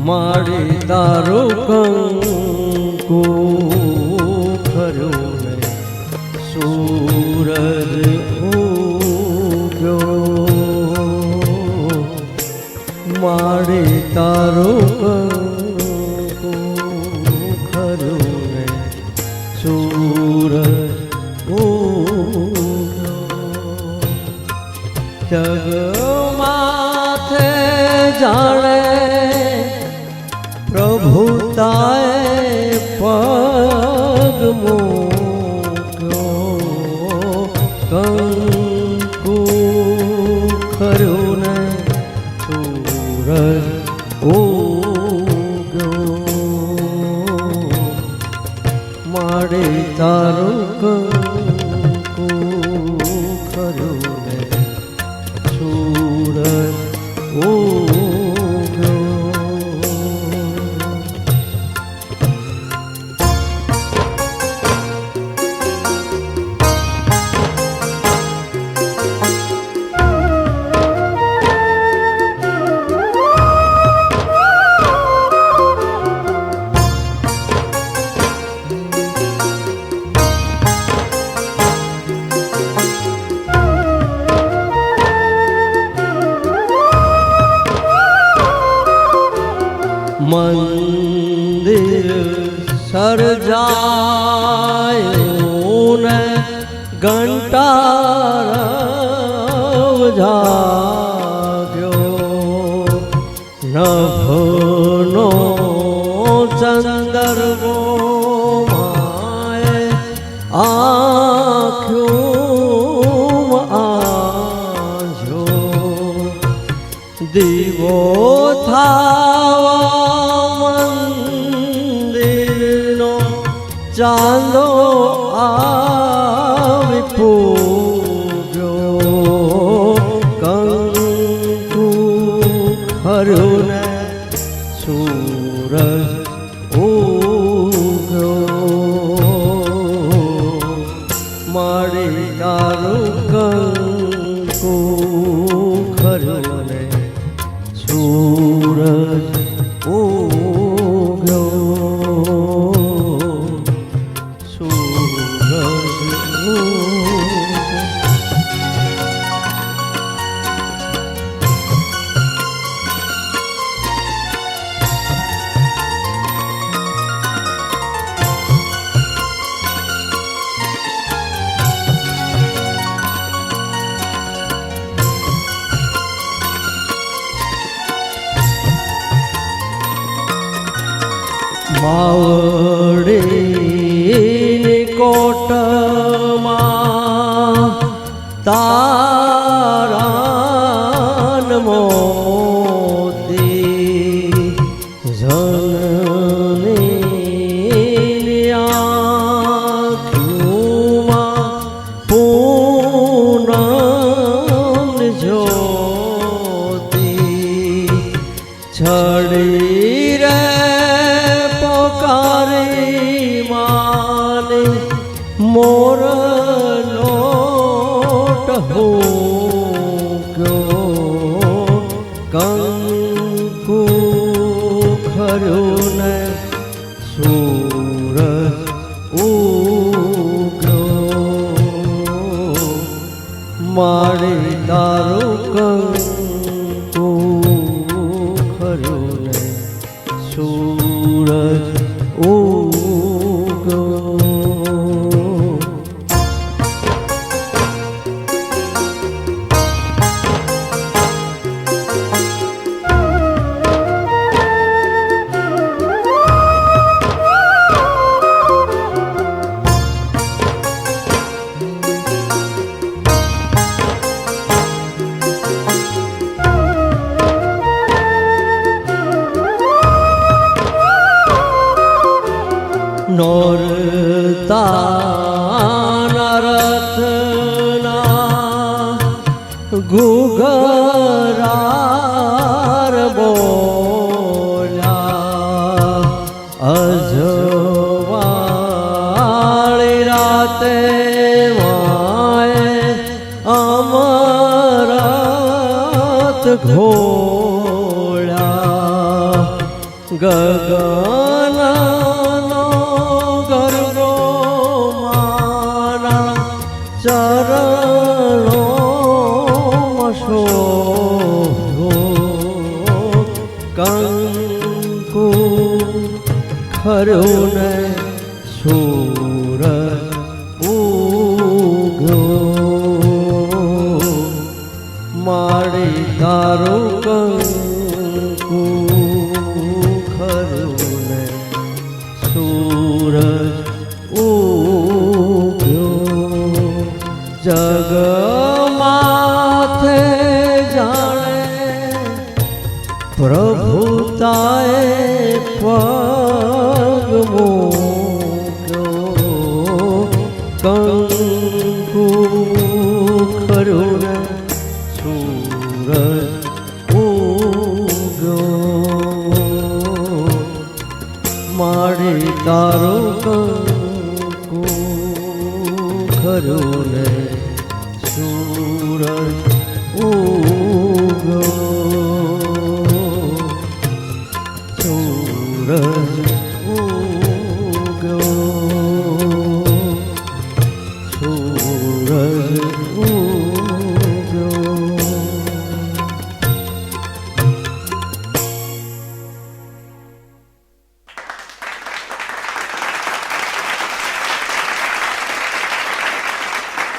મારી તારું કંકુ ખરું ને સૂરજ ઉગ્યો મારી તારું કંકુ ખરું ને સૂરજ ઉગ્યો જગ માથે જાણે પ્રભુતાએ પગ મૂક્યો કંકુ ખરું ને સૂરજ ઉગ્યો મારે તારું કંકુ ખરું ને સૂરજ ઉગ્યો મંદિર સર્જાયું ને ઘંટારવ જાગ્યો નભનો ચંદરવો માએ આંખ્યું આંજો દીવો થાવા મંદિરનો ચાંદો આવી પૂગ્યો કંકુ ખરું ને સૂરજ ઉગ્યો મારી તારું કંકુ ખરું ને સૂરજ ઉગ્યો સૂરજ માવડીની કોટમાં તારાન મોતી જનની આંખોમાં પૂનમ જ્યોતિ છડી રે પોકારી માને મોર લોટ હોગ્યો કંકુ ખરું ને સૂરજ ઉગ્યો મારી તારું કંકુ ખરું ને સૂરજ ઉગ્યો નોરતાના રથના ઘૂઘરાર બોલ્યા અજવાળી રાતે માએ અમરત ઘોળ્યા ગગનનો ગરબો મારા ચરણોમાં શોભો કંકુ ખરું ને સૂરજ ઉગ્યો મારી તારું કંકુ ખરું ને સૂરજ ઉગ્યો જગ માથે જાણે પ્રભુતાએ પગ મૂક્યો કંકુ ખરું ને સૂરજ ઉગ્યો મારી તારું કંકુ ખરું ને સૂરજ ઉગ્યો સૂરજ ઉગ્યો